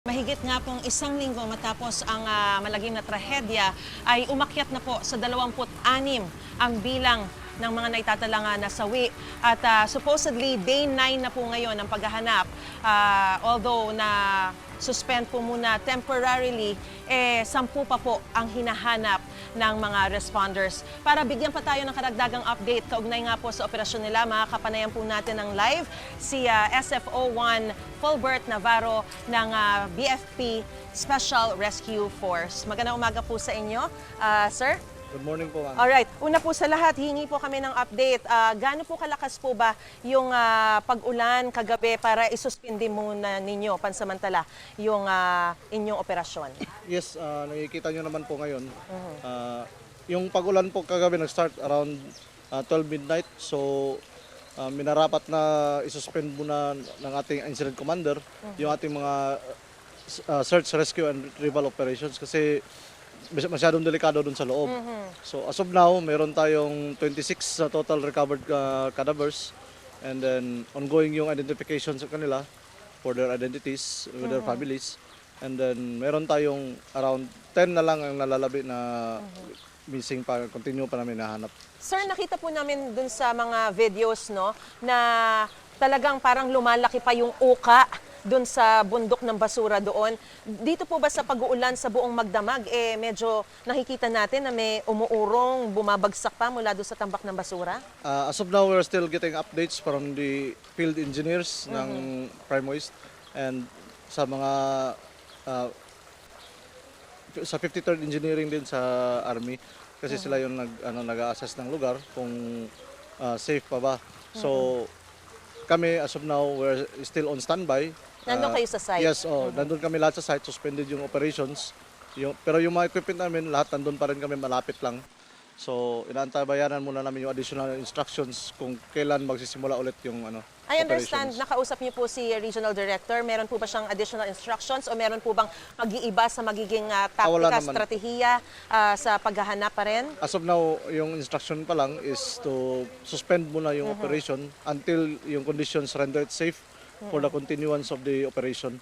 Mahigit nga pong isang linggo matapos ang malagim na trahedya ay umakyat na po sa 26 ang bilang ng mga naitatalang nasawi. At supposedly day 9 na po ngayon ang paghahanap. Although na suspend po muna temporarily, 10 pa po ang hinahanap ng mga responders. Para bigyan pa tayo ng karagdagang update, kaugnay nga po sa operasyon nila, makakapanayan po natin ng live si SFO1 Fulbert Navarro ng BFP Special Rescue Force. Magandang umaga po sa inyo, sir. Good morning po, ma'am. Alright, una po sa lahat, hingi po kami ng update. Gaano po kalakas po ba yung pag-ulan kagabi para isuspindi muna ninyo pansamantala yung inyong operasyon? Yes, nakikita nyo naman po ngayon. Yung pag-ulan po kagabi nag-start around 12 midnight. So, minarapat na isuspend muna ng ating incident commander yung ating mga search, rescue, and retrieval operations kasi masyadong delikado dun sa loob. So as of now, meron tayong 26 total recovered cadavers, and then ongoing yung identification sa kanila for their identities with their families. And then meron tayong around 10 na lang ang nalalabi na missing pa, continue pa namin nahanap. Sir, nakita po namin dun sa mga videos, no, na talagang parang lumalaki pa yung uka doon sa bundok ng basura doon. Dito po ba sa pag-uulan sa buong Magdamag, medyo nakikita natin na may umuurong, bumabagsak pa mula doon sa tambak ng basura? As of now, we're still getting updates from the field engineers ng Prime Waste and sa mga sa 53rd Engineering din sa Army kasi sila yung nag-assess ng lugar kung safe pa ba. So kami as of now, we're still on standby. Nandun kayo sa site? Yes, nandun kami lahat sa site, suspended yung operations. Pero yung mga equipment namin, lahat nandun pa rin kami, malapit lang. So, inaantabayanan muna namin yung additional instructions kung kailan magsisimula ulit yung I understand, operations. nakausap niyo po si Regional Director. Meron po ba siyang additional instructions o meron po bang mag-iiba sa magiging Wala taktika, naman. strategiya sa paghahanap pa rin? As of now, yung instruction pa lang is to suspend muna yung operation until yung conditions render it safe for the continuance of the operation.